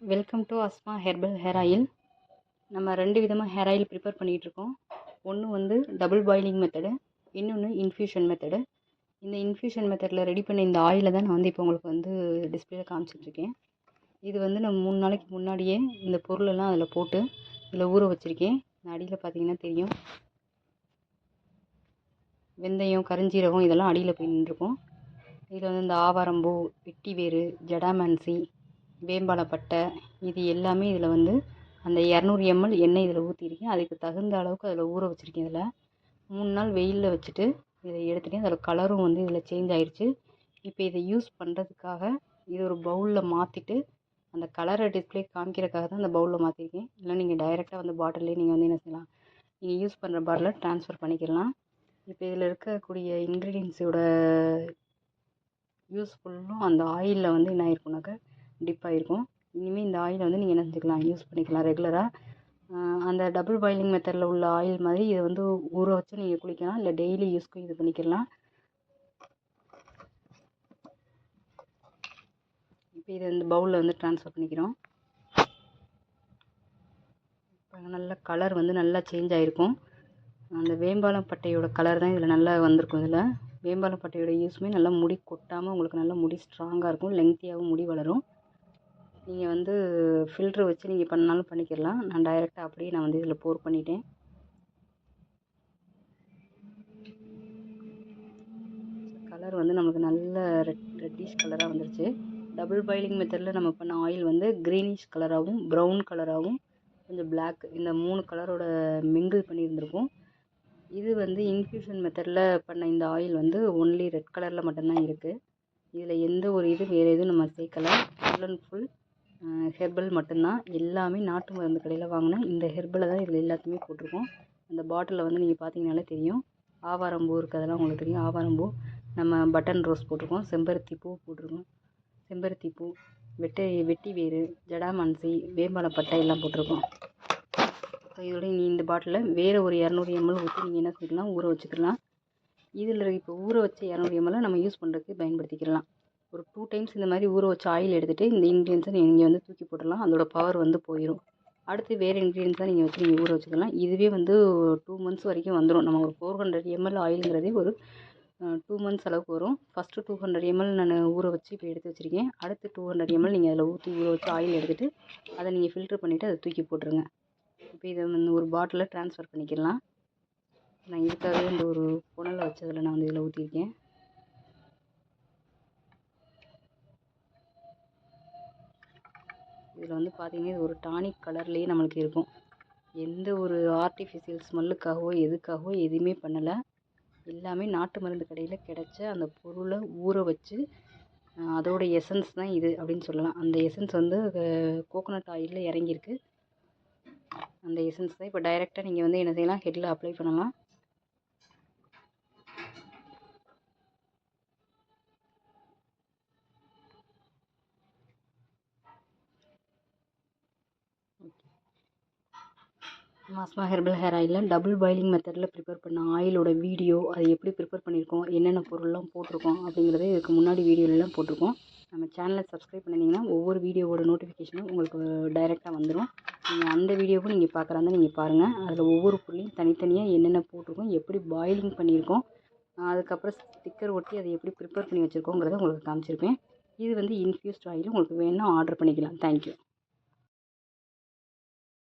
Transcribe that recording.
Welcome to Asma herbal hair oil. நம்ம 2 விதமாக hair oil prepare பண்ணிகிட்ருக்கோம். ஒன்று வந்து டபுள் பாயிலிங் மெத்தடு, இன்னொன்று இன்ஃப்யூஷன் மெத்தடு. இந்த இன்ஃப்யூஷன் மெத்தடில் ரெடி பண்ண இந்த ஆயிலை தான் நான் வந்து இப்போ உங்களுக்கு வந்து டிஸ்பிளேல காமிச்சிட்ருக்கேன். இது வந்து நம்ம 3 நாளைக்கு முன்னாடியே இந்த பொருளெல்லாம் அதில் போட்டு இதில் ஊற வச்சுருக்கேன். அடியில் பார்த்தீங்கன்னா தெரியும், வெந்தயம், கருஞ்சீரகம் இதெல்லாம் அடியில் போய் நின்றுருக்கும். இதில் வந்து இந்த ஆவாரம்பூ, வெட்டி வேறு, ஜடாமான்சி, வேம்பாலப்பட்டை இது எல்லாமே இதில் வந்து அந்த 200 ml எண்ணெய் இதில் ஊற்றிருக்கேன். அதுக்கு தகுந்த அளவுக்கு அதில் ஊற வச்சுருக்கேன். இதில் 3 நாள் வெயிலில் வச்சுட்டு இதை எடுத்துகிட்டேன். அதில் கலரும் வந்து இதில் சேஞ்ச் ஆயிடுச்சு. இப்போ இதை யூஸ் பண்ணுறதுக்காக இது ஒரு பவுலில் மாற்றிட்டு அந்த கலரை டிஸ்பிளே காமிக்கிறதுக்காக தான் அந்த பவுலில் மாற்றிருக்கேன். இல்லை நீங்கள் டைரெக்டாக வந்து பாட்டிலே நீங்கள் வந்து என்ன செய்யலாம், நீங்கள் யூஸ் பண்ணுற பாட்டிலில் ட்ரான்ஸ்ஃபர் பண்ணிக்கலாம். இப்போ இதில் இருக்கக்கூடிய இன்க்ரீடியன்ஸோட யூஸ்ஃபுல்லும் அந்த ஆயிலில் வந்து என்ன ஆயிருக்குனாக்கா டிப் ஆகிருக்கும். இனிமேல் இந்த ஆயிலை வந்து நீங்கள் என்ன செஞ்சுக்கலாம், யூஸ் பண்ணிக்கலாம் ரெகுலராக. அந்த டபுள் பாயிலிங் மெத்தடில் உள்ள ஆயில் மாதிரி இதை வந்து ஊற வச்சு நீங்கள் குளிக்கலாம், இல்லை டெய்லி யூஸ்க்கும் இது பண்ணிக்கலாம். இப்போ இதை இந்த பவுலில் வந்து ட்ரான்ஸ்ஃபர் பண்ணிக்கிறோம். நல்ல கலர் வந்து நல்லா சேஞ்ச் ஆகிருக்கும். அந்த வேம்பாலம் பட்டையோட கலர் தான் இதில் நல்லா வந்திருக்கும். இதில் வேம்பாலம் பட்டையோட யூஸுமே நல்லா முடி கொட்டாமல் உங்களுக்கு நல்லா முடி ஸ்ட்ராங்காக இருக்கும், லெங்க்த்தியாகவும் முடி வளரும். நீங்கள் வந்து ஃபில்ட்ரு வச்சு நீங்கள் பண்ணாலும் பண்ணிக்கிடலாம். நான் டைரெக்டாக அப்படியே நான் வந்து இதில் போர் பண்ணிட்டேன். கலர் வந்து நமக்கு நல்ல ரெட்டிஷ் கலராக வந்துருச்சு. டபுள் பாயிலிங் மெத்தடில் நம்ம பண்ண ஆயில் வந்து க்ரீனிஷ் கலராகவும், ப்ரௌன் கலராகவும், கொஞ்சம் பிளாக், இந்த 3 கலரோட மிங்கிள் பண்ணியிருந்திருக்கும். இது வந்து இன்ஃப்யூஷன் மெத்தடில் பண்ண இந்த ஆயில் வந்து ஒன்லி ரெட் கலரில் மட்டும்தான் இருக்குது. இதில் எந்த ஒரு இது வேறு எதுவும் நம்ம சேர்க்கலை. ஃபுல் அண்ட் ஃபுல் ஹெர்பல் மட்டும்தான். எல்லாமே நாட்டு மருந்து கடையில் வாங்கினா இந்த ஹெர்பலை தான் இதில் எல்லாத்தையுமே போட்டிருக்கோம். அந்த பாட்டிலில் வந்து நீங்கள் பார்த்தீங்கனாலே தெரியும், ஆவாரம்பூ இருக்குது, அதெல்லாம் உங்களுக்கு தெரியும். ஆவாரம்பூ, நம்ம பட்டன் ரோஸ் போட்டிருக்கோம், செம்பருத்தி பூ போட்டிருக்கோம், செம்பருத்தி பூ, வெட்டி வேறு, ஜடாமான்சி, வேம்பாலப்பட்டை எல்லாம் போட்டிருக்கோம். ஸோ இதோட நீ இந்த பாட்டிலில் வேறு ஒரு 200 ml ஊற்றி நீங்கள் என்ன செஞ்சுக்கலாம், ஊற வச்சுக்கலாம். இதில் இப்போ ஊற வச்ச 200 ml நம்ம யூஸ் பண்ணுறதுக்கு பயன்படுத்திக்கலாம். ஒரு 2 டைம்ஸ் இந்த மாதிரி ஊற வச்ச ஆயில் எடுத்துகிட்டு இந்த இன்க்ரீடியன்ஸை நீங்கள் வந்து தூக்கி போட்டுடலாம். அதோட பவர் வந்து போயிடும். அடுத்து வேறு இன்க்ரீடியன்ஸாக நீங்கள் வச்சு நீங்கள் ஊற வச்சுக்கலாம். இதுவே வந்து 2 months வரைக்கும் வந்துடும். நம்ம ஒரு 400 ml ஆயிலுங்கிறதே ஒரு 2 months அளவுக்கு வரும். ஃபஸ்ட்டு 200 ml நான் ஊற வச்சு இப்போ எடுத்து வச்சுருக்கேன். அடுத்து 200 ml நீங்கள் அதில் ஊற்றி ஊற வச்சு ஆயில் எடுத்துகிட்டு அதை நீங்கள் ஃபில்ட்ரு பண்ணிவிட்டு அதை தூக்கி போட்டுருங்க. இப்போ இதை வந்து ஒரு பாட்டிலில் ட்ரான்ஸ்ஃபர் பண்ணிக்கலாம். நான் இதுக்காகவே இந்த ஒரு புனலை வச்சதில் நான் வந்து இதில் ஊற்றிருக்கேன். இதில் வந்து பார்த்திங்கன்னா இது ஒரு டானிக் கலர்லேயே நம்மளுக்கு இருக்கும். எந்த ஒரு ஆர்டிஃபிஷியல் ஸ்மெல்லுக்காகவோ எதுக்காகவோ எதுவுமே பண்ணலை. எல்லாமே நாட்டு மருந்து கடையில் கிடைச்ச அந்த பொருளை ஊற வச்சு அதோட எசன்ஸ் தான் இது அப்படின்னு சொல்லலாம். அந்த எசன்ஸ் வந்து கோகோனட் ஆயிலில் இறங்கியிருக்கு. அந்த எசன்ஸ் தான் இப்போ டைரெக்டாக நீங்கள் வந்து என்ன செய்யலாம், ஹெட்டில் அப்ளை பண்ணலாம். அஸ்மா ஹெர்பல் ஹேர் ஆயிலில் டபுள் பாயிலிங் மெத்தடில் ப்ரிப்பேர் பண்ண ஆயிலோட வீடியோ, அது எப்படி ப்ரிப்பேர் பண்ணியிருக்கோம், என்னென்ன பொருள்லாம் போட்டிருக்கோம் அப்படிங்கிறத இதுக்கு முன்னாடி வீடியோலலாம் போட்டிருக்கோம். நம்ம சேனலை சப்ஸ்கிரைப் பண்ணிங்கன்னா ஒவ்வொரு வீடியோவோட நோட்டிஃபிகேஷனும் உங்களுக்கு டைரெக்டாக வந்துடும். நீங்கள் அந்த வீடியோவும் நீங்கள் பார்க்குறாங்க நீங்கள் பாருங்கள். அதில் ஒவ்வொரு பொருளையும் தனித்தனியாக என்னென்ன போட்டிருக்கோம், எப்படி பாயிலிங் பண்ணியிருக்கோம், அதுக்கப்புறம் ஸ்டிக்கர் ஒட்டி அதை எப்படி ப்ரிப்பேர் பண்ணி வச்சுருக்கோங்கிறத உங்களுக்கு காமிச்சிருப்பேன். இது வந்து இன்ஃப்யூஸ்ட் ஆயில். உங்களுக்கு வேணும்னா ஆர்டர் பண்ணிக்கலாம். தேங்க்யூ.